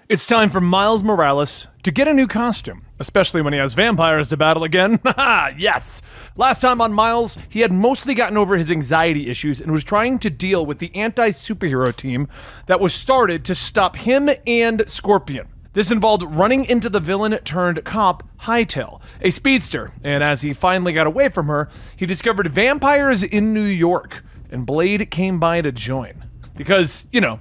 It's time for Miles Morales to get a new costume, especially when he has vampires to battle again. Haha, yes! Last time on Miles, he had mostly gotten over his anxiety issues and was trying to deal with the anti-superhero team that was started to stop him and Scorpion. This involved running into the villain-turned-cop, Hightail, a speedster, and as he finally got away from her, he discovered vampires in New York, and Blade came by to join. Because, you know,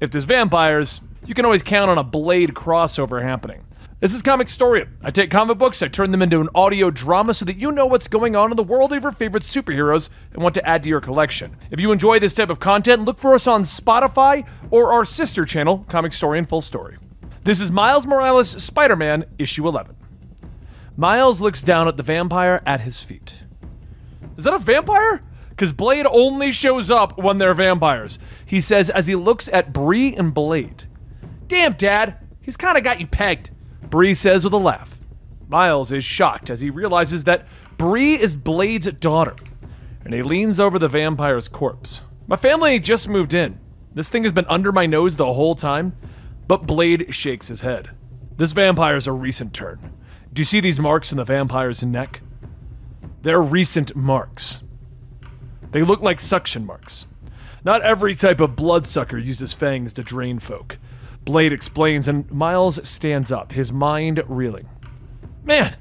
if there's vampires, you can always count on a Blade crossover happening. This is Comicstorian. I take comic books, I turn them into an audio drama so that you know what's going on in the world of your favorite superheroes and want to add to your collection. If you enjoy this type of content, look for us on Spotify or our sister channel, Comicstorian Full Story. This is Miles Morales' Spider-Man, issue 11. Miles looks down at the vampire at his feet. Is that a vampire? Because Blade only shows up when they're vampires, he says as he looks at Bree and Blade. Damn, Dad, he's kind of got you pegged, Bree says with a laugh. Miles is shocked as he realizes that Bree is Blade's daughter, and he leans over the vampire's corpse. My family just moved in. This thing has been under my nose the whole time, but Blade shakes his head. This vampire's a recent turn. Do you see these marks in the vampire's neck? They're recent marks. They look like suction marks. Not every type of bloodsucker uses fangs to drain folk. Blade explains, and Miles stands up, his mind reeling. Man,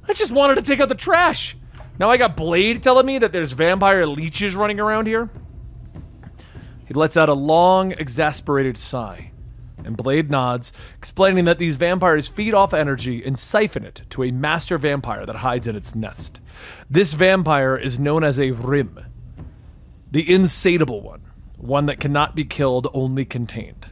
I just wanted to take out the trash. Now I got Blade telling me that there's vampire leeches running around here. He lets out a long, exasperated sigh, and Blade nods, explaining that these vampires feed off energy and siphon it to a master vampire that hides in its nest. This vampire is known as a Rim, the insatiable one that cannot be killed, only contained.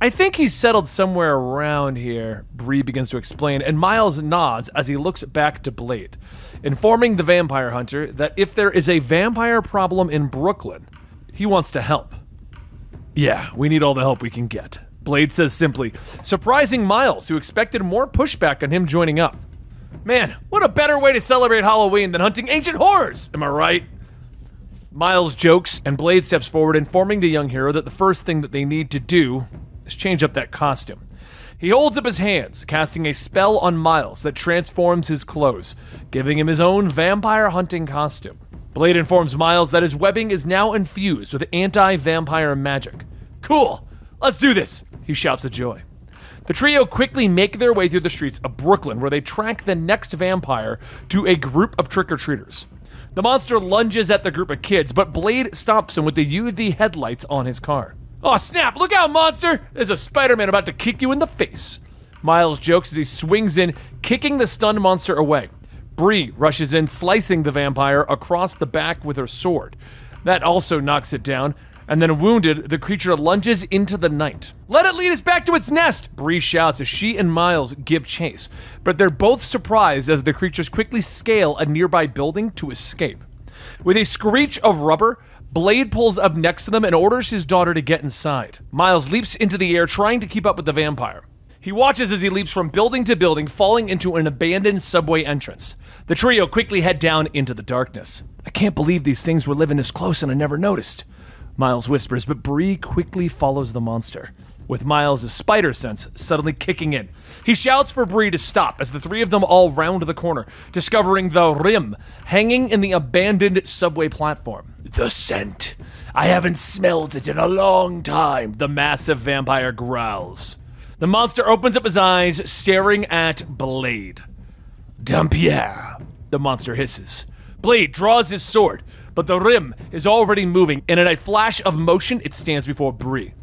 I think he's settled somewhere around here, Bree begins to explain, and Miles nods as he looks back to Blade, informing the vampire hunter that if there is a vampire problem in Brooklyn, he wants to help. Yeah, we need all the help we can get, Blade says simply, surprising Miles, who expected more pushback on him joining up. Man, what a better way to celebrate Halloween than hunting ancient horrors, am I right? Miles jokes, and Blade steps forward, informing the young hero that the first thing that they need to do is change up that costume. He holds up his hands, casting a spell on Miles that transforms his clothes, giving him his own vampire hunting costume. Blade informs Miles that his webbing is now infused with anti-vampire magic. Cool, let's do this, he shouts with joy. The trio quickly make their way through the streets of Brooklyn, where they track the next vampire to a group of trick-or-treaters. The monster lunges at the group of kids, but Blade stops him with the UV headlights on his car. Oh snap, look out, monster! There's a Spider-Man about to kick you in the face. Miles jokes as he swings in, kicking the stunned monster away. Bree rushes in, slicing the vampire across the back with her sword. That also knocks it down, and then wounded, the creature lunges into the night. Let it lead us back to its nest, Bree shouts as she and Miles give chase, but they're both surprised as the creatures quickly scale a nearby building to escape. With a screech of rubber, Blade pulls up next to them and orders his daughter to get inside. Miles leaps into the air, trying to keep up with the vampire. He watches as he leaps from building to building, falling into an abandoned subway entrance. The trio quickly head down into the darkness. I can't believe these things were living this close and I never noticed, Miles whispers, but Bree quickly follows the monster, with Miles' spider sense suddenly kicking in. He shouts for Bree to stop as the three of them all round the corner, discovering the Rim hanging in the abandoned subway platform. The scent. I haven't smelled it in a long time, the massive vampire growls. The monster opens up his eyes, staring at Blade. Dampierre, the monster hisses. Blade draws his sword, but the Rim is already moving, and in a flash of motion, it stands before Bree.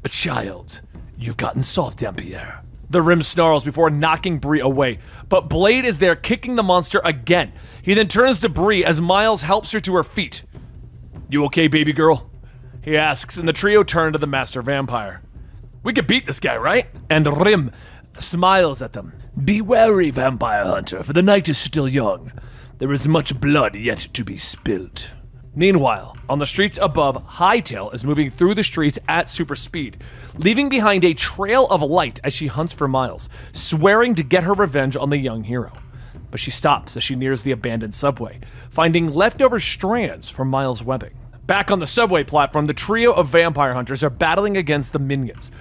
A child, you've gotten soft, Dampierre. The Rim snarls before knocking Bree away, but Blade is there kicking the monster again. He then turns to Bree as Miles helps her to her feet. You okay, baby girl? He asks, and the trio turn to the master vampire. We could beat this guy, right? And Rim smiles at them. Be wary, vampire hunter, for the night is still young. There is much blood yet to be spilled. Meanwhile, on the streets above, Hightail is moving through the streets at super speed, leaving behind a trail of light as she hunts for Miles, swearing to get her revenge on the young hero. But she stops as she nears the abandoned subway, finding leftover strands from Miles' webbing. Back on the subway platform, the trio of vampire hunters are battling against the minions.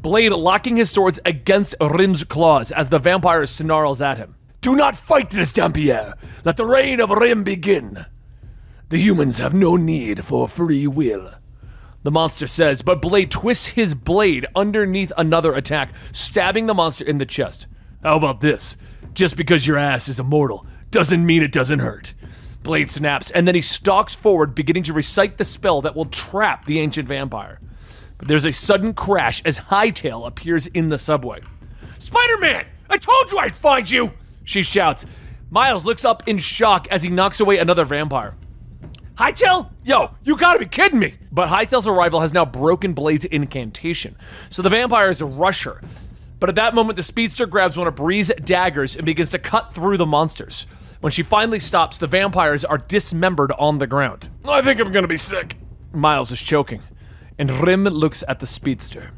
Blade locking his swords against Rim's claws as the vampire snarls at him. Do not fight this, Dampierre. Let the reign of Rim begin. The humans have no need for free will. The monster says, but Blade twists his blade underneath another attack, stabbing the monster in the chest. How about this? Just because your ass is immortal doesn't mean it doesn't hurt. Blade snaps, and then he stalks forward, beginning to recite the spell that will trap the ancient vampire. But there's a sudden crash as Hightail appears in the subway. Spider-Man! I told you I'd find you! She shouts. Miles looks up in shock as he knocks away another vampire. Hightail? Yo, you gotta be kidding me! But Hightail's arrival has now broken Blade's incantation, so the vampires rush her. But at that moment, the speedster grabs one of Bree's daggers and begins to cut through the monsters. When she finally stops, the vampires are dismembered on the ground. I think I'm gonna be sick. Miles is choking, and Rim looks at the speedster.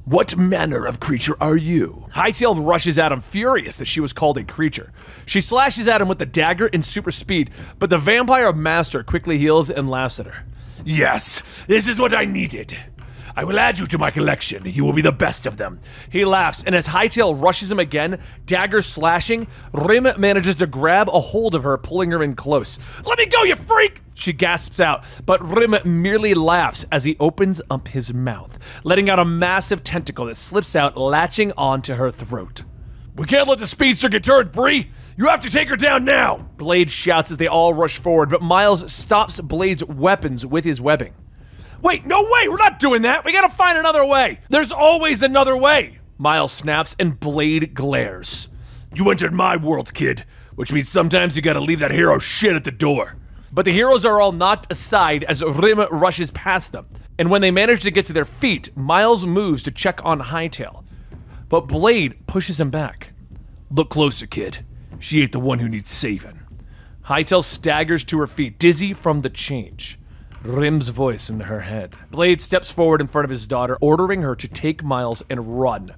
What manner of creature are you? Hightail rushes at him, furious that she was called a creature. She slashes at him with the dagger in super speed, but the vampire master quickly heals and laughs at her. Yes, this is what I needed. I will add you to my collection. You will be the best of them. He laughs, and as Hightail rushes him again, dagger slashing, Rim manages to grab a hold of her, pulling her in close. Let me go, you freak! She gasps out, but Rim merely laughs as he opens up his mouth, letting out a massive tentacle that slips out, latching onto her throat. We can't let the speedster get turned, Bree! You have to take her down now! Blade shouts as they all rush forward, but Miles stops Blade's weapons with his webbing. Wait, no way! We're not doing that! We gotta find another way! There's always another way! Miles snaps and Blade glares. You entered my world, kid, which means sometimes you gotta leave that hero shit at the door. But the heroes are all knocked aside as Rim rushes past them, and when they manage to get to their feet, Miles moves to check on Hightail. But Blade pushes him back. Look closer, kid. She ain't the one who needs saving. Hightail staggers to her feet, dizzy from the change. Rim's voice in her head. Blade steps forward in front of his daughter, ordering her to take Miles and run.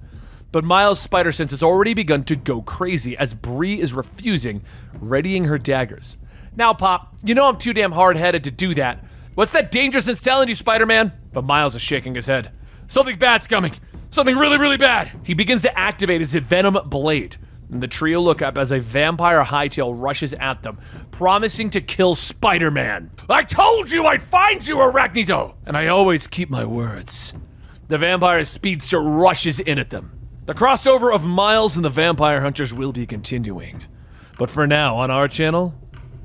But Miles' spider sense has already begun to go crazy as Bree is refusing, readying her daggers. Now, Pop, you know I'm too damn hard-headed to do that. What's that danger sense telling you, Spider-Man? But Miles is shaking his head. Something bad's coming. Something really, really bad. He begins to activate his Venom Blade. And the trio look up as a vampire Hightail rushes at them, promising to kill Spider-Man. I told you I'd find you, Arachnido! And I always keep my words. The vampire speedster rushes in at them. The crossover of Miles and the Vampire Hunters will be continuing. But for now, on our channel,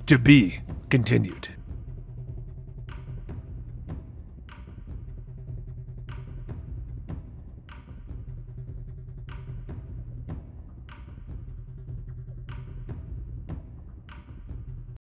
to be continued.